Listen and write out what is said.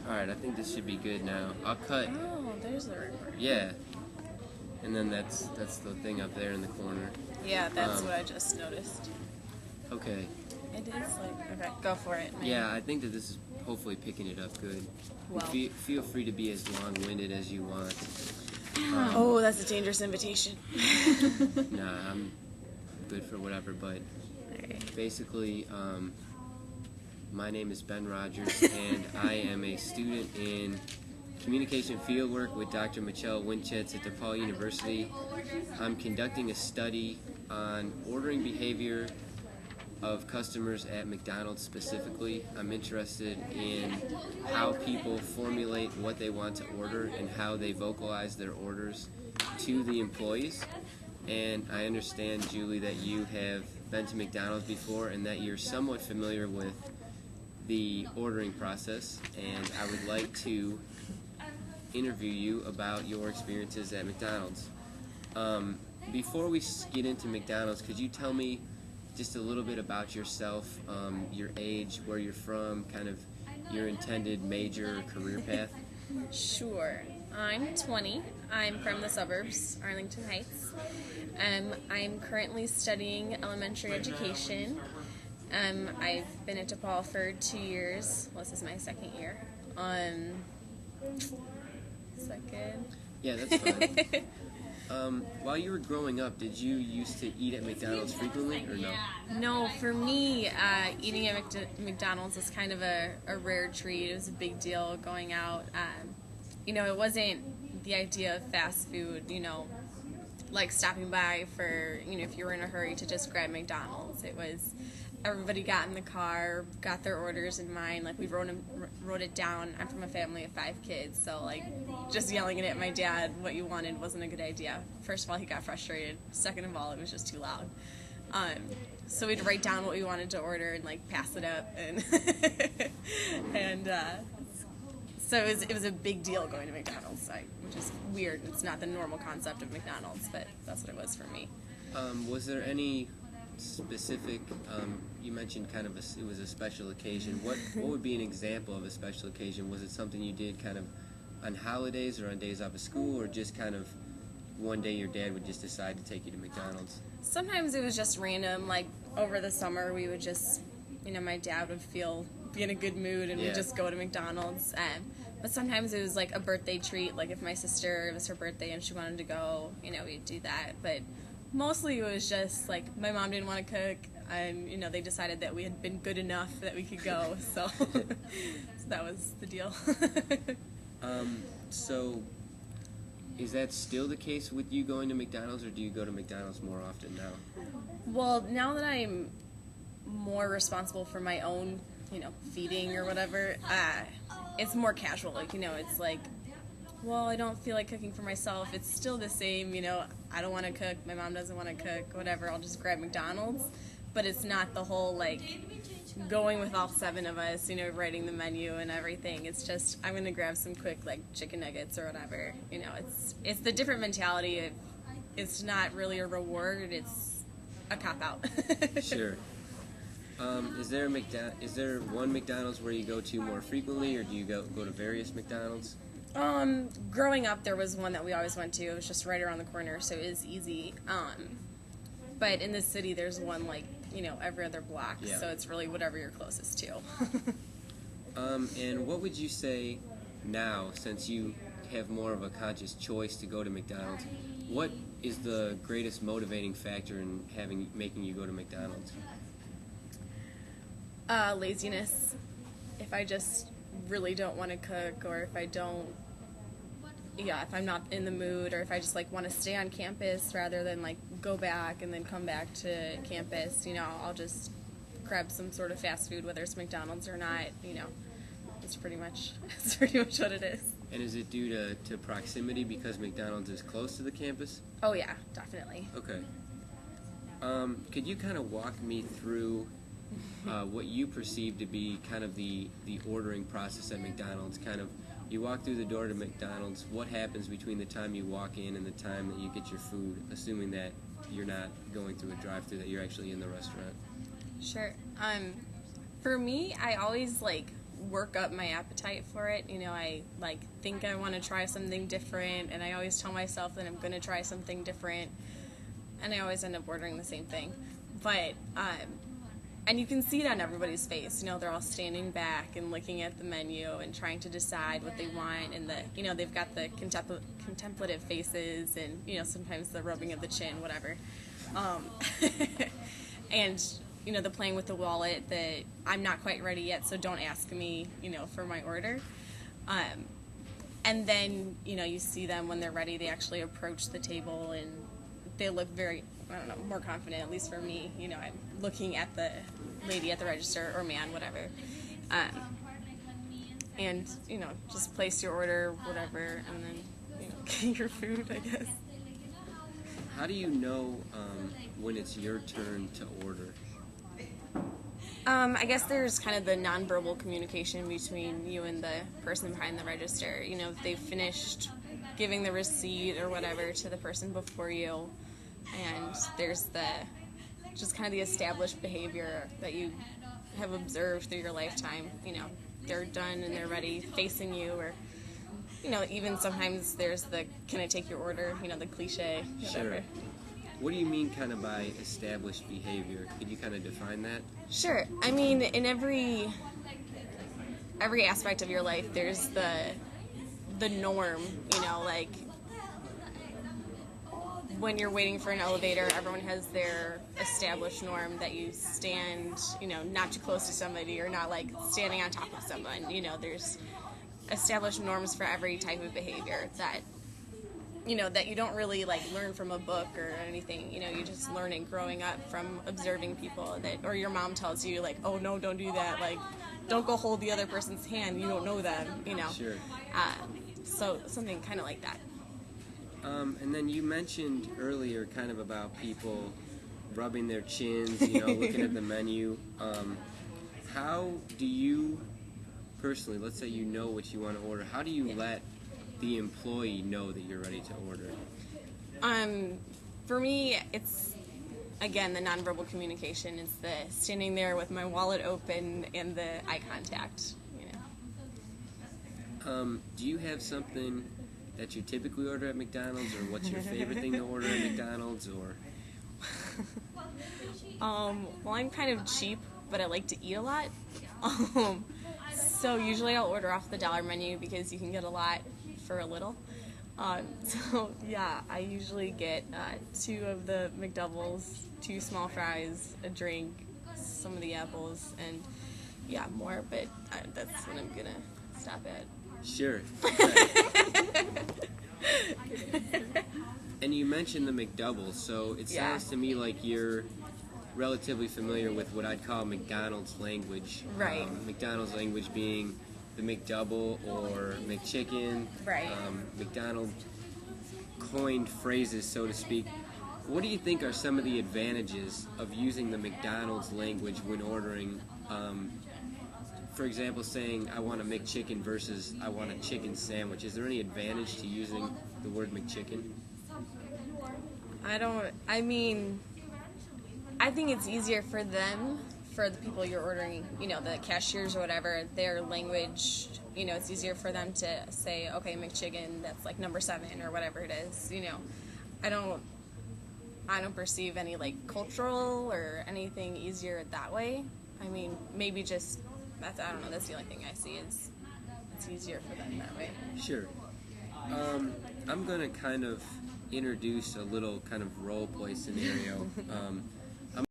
Alright, I think this should be good now. I'll cut. Oh, there's the record. Yeah. And then that's the thing up there in the corner. Yeah, that's what I just noticed. Okay. It is like, okay, go for it. Man. Yeah, I think that this is hopefully picking it up good. Well. Feel free to be as long-winded as you want. Oh, that's a dangerous invitation. Nah, I'm good for whatever, but basically, my name is Ben Rogers, and I am a student in communication fieldwork with Dr. Michelle Winchets at DePaul University. I'm conducting a study on ordering behavior of customers at McDonald's specifically. I'm interested in how people formulate what they want to order and how they vocalize their orders to the employees. And I understand, Julie, that you have been to McDonald's before and that you're somewhat familiar with the ordering process, and I would like to interview you about your experiences at McDonald's. Before we get into McDonald's, could you tell me just a little bit about yourself, your age, where you're from, kind of your intended major or career path? Sure. I'm 20. I'm from the suburbs, Arlington Heights. I'm currently studying elementary education. I've been at DePaul for 2 years. Well, this is my second year. Second? Yeah, that's fine. While you were growing up, did you used to eat at McDonald's frequently, or no? No, for me, eating at McDonald's was kind of a rare treat. It was a big deal going out. It wasn't the idea of fast food, like stopping by for, if you were in a hurry to just grab McDonald's. It was everybody got in the car, got their orders in mind. Like, we wrote it down. I'm from a family of 5 kids, so, like, just yelling it at my dad what you wanted wasn't a good idea. First of all, he got frustrated. Second of all, it was just too loud. So we'd write down what we wanted to order and, like, pass it up. And so it was a big deal going to McDonald's, which is weird. It's not the normal concept of McDonald's, but that's what it was for me. Was there any specific, you mentioned kind of it was a special occasion. What would be an example of a special occasion? Was it something you did kind of on holidays or on days off of school, or just kind of one day your dad would just decide to take you to McDonald's? Sometimes it was just random. Like, over the summer, we would just, my dad would be in a good mood, and we'd just go to McDonald's. But sometimes it was like a birthday treat. Like, if my sister, it was her birthday and she wanted to go, we'd do that. But mostly it was just, like, my mom didn't want to cook, and, they decided that we had been good enough that we could go, so, so that was the deal. So, is that still the case with you going to McDonald's, or do you go to McDonald's more often now? Well, now that I'm more responsible for my own, feeding or whatever, it's more casual, it's like, well, I don't feel like cooking for myself. It's still the same, I don't want to cook, my mom doesn't want to cook, whatever, I'll just grab McDonald's. But it's not the whole, like, going with all 7 of us, writing the menu and everything. It's just, I'm going to grab some quick, like, chicken nuggets or whatever. It's the different mentality. It's not really a reward, it's a cop-out. Sure. Is there one McDonald's where you go to more frequently, or do you go to various McDonald's? Growing up, there was one that we always went to. It was just right around the corner, so it was easy. But in the city, there's one, like, every other block, so it's really whatever you're closest to. And what would you say now, since you have more of a conscious choice to go to McDonald's, what is the greatest motivating factor in making you go to McDonald's? Laziness. If I just really don't want to cook, or if I'm not in the mood, or if I just, like, want to stay on campus rather than, like, go back and then come back to campus, I'll just grab some sort of fast food, whether it's McDonald's or not, It's pretty much what it is. And is it due to proximity because McDonald's is close to the campus? Oh, yeah, definitely. Okay. Could you kind of walk me through what you perceive to be kind of the ordering process at McDonald's? Kind of, you walk through the door to McDonald's, what happens between the time you walk in and the time that you get your food, assuming that you're not going through a drive-thru, that you're actually in the restaurant? Sure. For me, I always, like, work up my appetite for it. You know, I like think I want to try something different, and I always tell myself that I'm going to try something different, and I always end up ordering the same thing. But and you can see it on everybody's face. You know, they're all standing back and looking at the menu and trying to decide what they want, and they've got the contemplative faces, and sometimes the rubbing of the chin, whatever. And the playing with the wallet, that I'm not quite ready yet, so don't ask me, for my order. And then, you see them when they're ready, they actually approach the table and they look very, more confident, at least for me. I'm looking at the lady at the register, or man, whatever. And, just place your order, whatever, and then, get your food, I guess. How do you know when it's your turn to order? I guess there's kind of the nonverbal communication between you and the person behind the register. If they've finished giving the receipt or whatever to the person before you, and there's just kind of the established behavior that you have observed through your lifetime. They're done and they're ready, facing you, or even sometimes there's the "can I take your order?" The cliche. Whatever. Sure. What do you mean kind of by established behavior? Could you kind of define that? Sure. I mean, in every aspect of your life, there's the norm, like when you're waiting for an elevator, everyone has their established norm that you stand, not too close to somebody, or not like standing on top of someone. There's established norms for every type of behavior that that you don't really like learn from a book or anything. You just learn it growing up from observing people, or your mom tells you like, oh no, don't do that, like don't go hold the other person's hand, you don't know them. Sure. So something kind of like that. And then you mentioned earlier kind of about people rubbing their chins, looking at the menu. How do you personally, let's say you know what you want to order, how do you let the employee know that you're ready to order? For me, it's, again, the nonverbal communication. It's the standing there with my wallet open and the eye contact, Do you have something that you typically order at McDonald's, or what's your favorite thing to order at McDonald's, or? Well, I'm kind of cheap, but I like to eat a lot. So usually I'll order off the dollar menu because you can get a lot for a little. So yeah, I usually get 2 of the McDoubles, 2 small fries, a drink, some of the apples, and yeah, more, but that's what I'm gonna stop at. Sure. And you mentioned the McDoubles, so it sounds to me like you're relatively familiar with what I'd call McDonald's language. Right. McDonald's language being the McDouble or McChicken. Right. McDonald coined phrases, so to speak. What do you think are some of the advantages of using the McDonald's language when ordering? For example, saying I want a McChicken versus I want a chicken sandwich. Is there any advantage to using the word McChicken? I think it's easier for them, for the people you're ordering, the cashiers or whatever, their language, it's easier for them to say, okay, McChicken, that's like number 7 or whatever it is, I don't perceive any like cultural or anything easier that way. Maybe just, that's the only thing I see is it's easier for them that way. Sure. I'm going to kind of introduce a little kind of role play scenario.